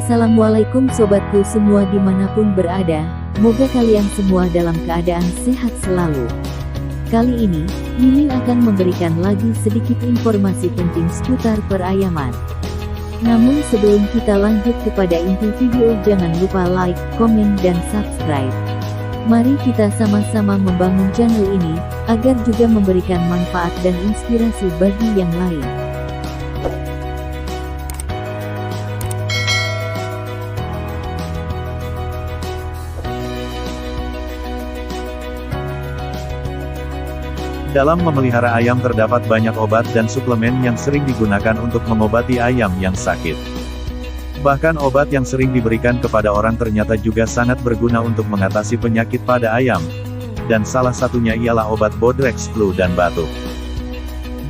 Assalamualaikum sobatku semua dimanapun berada, semoga kalian semua dalam keadaan sehat selalu. Kali ini, Mimin akan memberikan lagi sedikit informasi penting seputar perayaman. Namun sebelum kita lanjut kepada inti video, jangan lupa like, komen, dan subscribe. Mari kita sama-sama membangun channel ini, agar juga memberikan manfaat dan inspirasi bagi yang lain. Dalam memelihara ayam terdapat banyak obat dan suplemen yang sering digunakan untuk mengobati ayam yang sakit. Bahkan obat yang sering diberikan kepada orang ternyata juga sangat berguna untuk mengatasi penyakit pada ayam. Dan salah satunya ialah obat Bodrex flu dan batuk.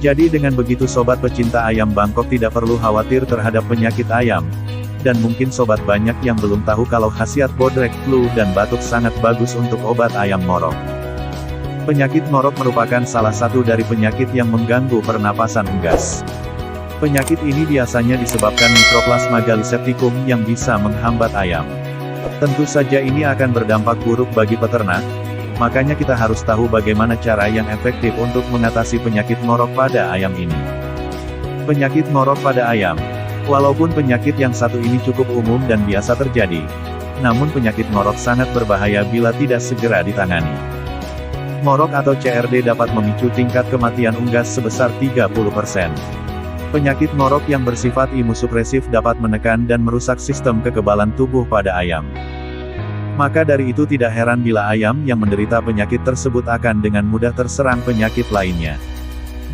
Jadi dengan begitu sobat pecinta ayam Bangkok tidak perlu khawatir terhadap penyakit ayam. Dan mungkin sobat banyak yang belum tahu kalau khasiat Bodrex flu dan batuk sangat bagus untuk obat ayam morok. Penyakit morok merupakan salah satu dari penyakit yang mengganggu pernapasan unggas. Penyakit ini biasanya disebabkan Mycoplasma gallisepticum yang bisa menghambat ayam. Tentu saja ini akan berdampak buruk bagi peternak, makanya kita harus tahu bagaimana cara yang efektif untuk mengatasi penyakit morok pada ayam ini. Penyakit morok pada ayam. Walaupun penyakit yang satu ini cukup umum dan biasa terjadi, namun penyakit morok sangat berbahaya bila tidak segera ditangani. Morok atau CRD dapat memicu tingkat kematian unggas sebesar 30%. Penyakit morok yang bersifat imunosupresif dapat menekan dan merusak sistem kekebalan tubuh pada ayam. Maka dari itu tidak heran bila ayam yang menderita penyakit tersebut akan dengan mudah terserang penyakit lainnya.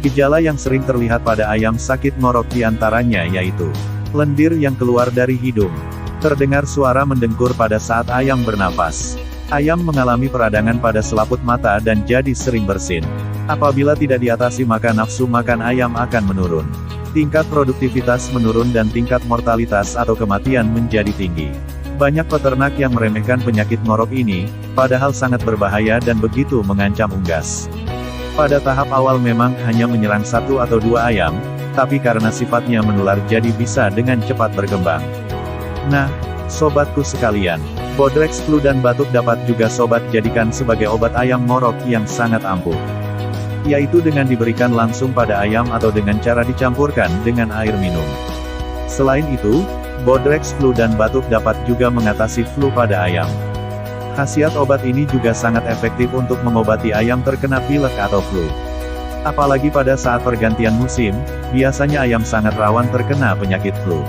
Gejala yang sering terlihat pada ayam sakit morok diantaranya yaitu lendir yang keluar dari hidung, terdengar suara mendengkur pada saat ayam bernapas. Ayam mengalami peradangan pada selaput mata dan jadi sering bersin. Apabila tidak diatasi maka nafsu makan ayam akan menurun. Tingkat produktivitas menurun dan tingkat mortalitas atau kematian menjadi tinggi. Banyak peternak yang meremehkan penyakit morok ini, padahal sangat berbahaya dan begitu mengancam unggas. Pada tahap awal memang hanya menyerang 1 atau 2 ayam, tapi karena sifatnya menular jadi bisa dengan cepat berkembang. Nah, sobatku sekalian, Bodrex flu dan batuk dapat juga sobat jadikan sebagai obat ayam morok yang sangat ampuh. Yaitu dengan diberikan langsung pada ayam atau dengan cara dicampurkan dengan air minum. Selain itu, Bodrex flu dan batuk dapat juga mengatasi flu pada ayam. Khasiat obat ini juga sangat efektif untuk mengobati ayam terkena pilek atau flu. Apalagi pada saat pergantian musim, biasanya ayam sangat rawan terkena penyakit flu.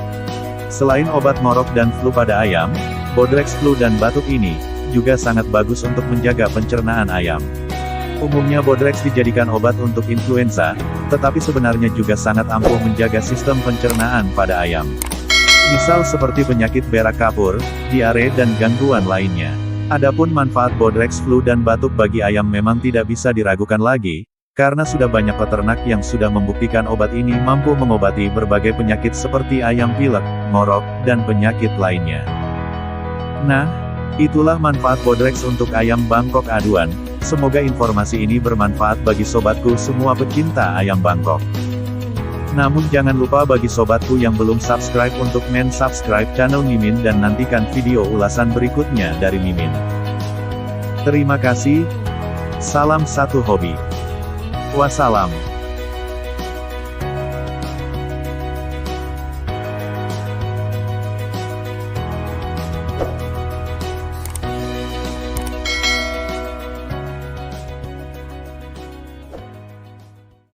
Selain obat morok dan flu pada ayam, Bodrex flu dan batuk ini juga sangat bagus untuk menjaga pencernaan ayam. Umumnya Bodrex dijadikan obat untuk influenza, tetapi sebenarnya juga sangat ampuh menjaga sistem pencernaan pada ayam. Misal seperti penyakit berak kapur, diare dan gangguan lainnya. Adapun manfaat Bodrex flu dan batuk bagi ayam memang tidak bisa diragukan lagi, karena sudah banyak peternak yang sudah membuktikan obat ini mampu mengobati berbagai penyakit seperti ayam pilek, morok, dan penyakit lainnya. Nah, itulah manfaat Bodrex untuk ayam Bangkok aduan. Semoga informasi ini bermanfaat bagi sobatku semua pecinta ayam Bangkok. Namun jangan lupa bagi sobatku yang belum subscribe untuk subscribe channel Mimin dan nantikan video ulasan berikutnya dari Mimin. Terima kasih. Salam satu hobi. Wassalam.